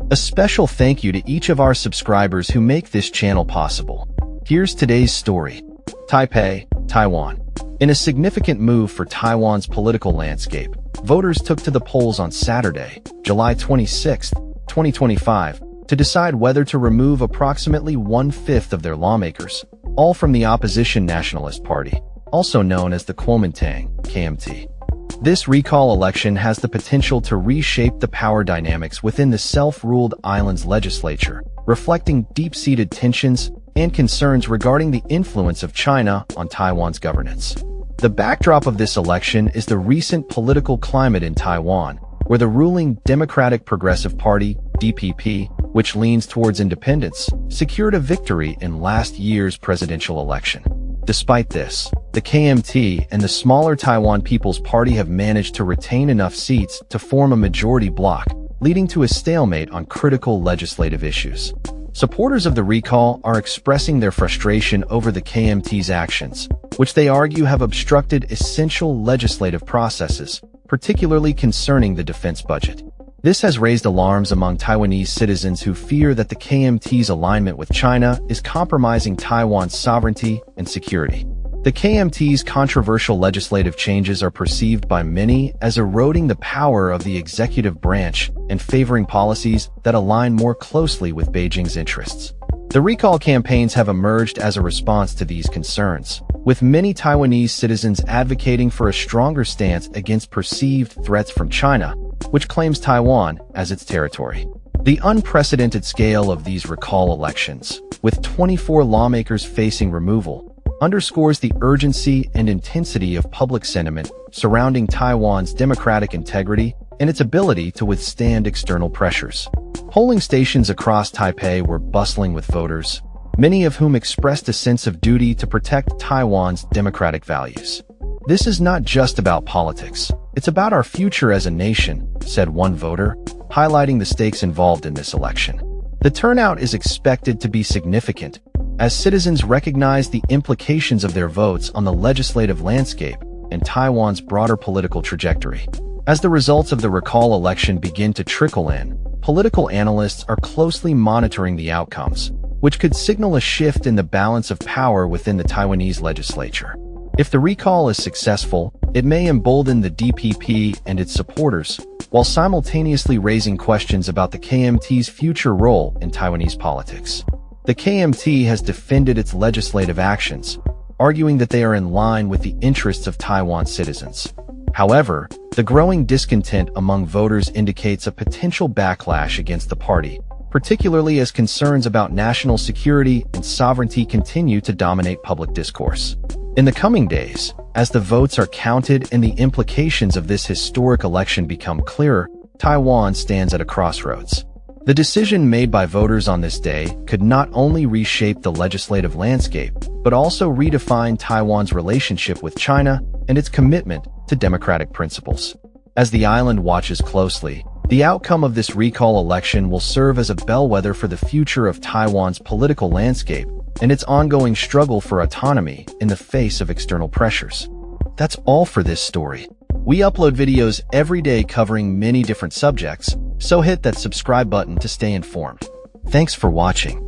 A special thank you to each of our subscribers who make this channel possible. Here's today's story. Taipei, Taiwan. In a significant move for Taiwan's political landscape, voters took to the polls on Saturday, July 26, 2025, to decide whether to remove approximately one-fifth of their lawmakers, all from the opposition Nationalist Party, also known as the Kuomintang, KMT. This recall election has the potential to reshape the power dynamics within the self-ruled island's legislature, reflecting deep-seated tensions and concerns regarding the influence of China on Taiwan's governance. The backdrop of this election is the recent political climate in Taiwan, where the ruling Democratic Progressive Party, DPP, which leans towards independence, secured a victory in last year's presidential election. Despite this, the KMT and the smaller Taiwan People's Party have managed to retain enough seats to form a majority bloc, leading to a stalemate on critical legislative issues. Supporters of the recall are expressing their frustration over the KMT's actions, which they argue have obstructed essential legislative processes, particularly concerning the defense budget. This has raised alarms among Taiwanese citizens who fear that the KMT's alignment with China is compromising Taiwan's sovereignty and security. The KMT's controversial legislative changes are perceived by many as eroding the power of the executive branch and favoring policies that align more closely with Beijing's interests. The recall campaigns have emerged as a response to these concerns, with many Taiwanese citizens advocating for a stronger stance against perceived threats from China, which claims Taiwan as its territory. The unprecedented scale of these recall elections, with 24 lawmakers facing removal, underscores the urgency and intensity of public sentiment surrounding Taiwan's democratic integrity and its ability to withstand external pressures. Polling stations across Taipei were bustling with voters, many of whom expressed a sense of duty to protect Taiwan's democratic values. "This is not just about politics. It's about our future as a nation," said one voter, highlighting the stakes involved in this election. The turnout is expected to be significant, as citizens recognize the implications of their votes on the legislative landscape and Taiwan's broader political trajectory. As the results of the recall election begin to trickle in, political analysts are closely monitoring the outcomes, which could signal a shift in the balance of power within the Taiwanese legislature. If the recall is successful, it may embolden the DPP and its supporters, while simultaneously raising questions about the KMT's future role in Taiwanese politics. The KMT has defended its legislative actions, arguing that they are in line with the interests of Taiwan citizens. However, the growing discontent among voters indicates a potential backlash against the party, particularly as concerns about national security and sovereignty continue to dominate public discourse. In the coming days, as the votes are counted and the implications of this historic election become clearer, Taiwan stands at a crossroads. The decision made by voters on this day could not only reshape the legislative landscape, but also redefine Taiwan's relationship with China and its commitment to democratic principles. As the island watches closely, the outcome of this recall election will serve as a bellwether for the future of Taiwan's political landscape and its ongoing struggle for autonomy in the face of external pressures. That's all for this story. We upload videos every day covering many different subjects, so hit that subscribe button to stay informed. Thanks for watching.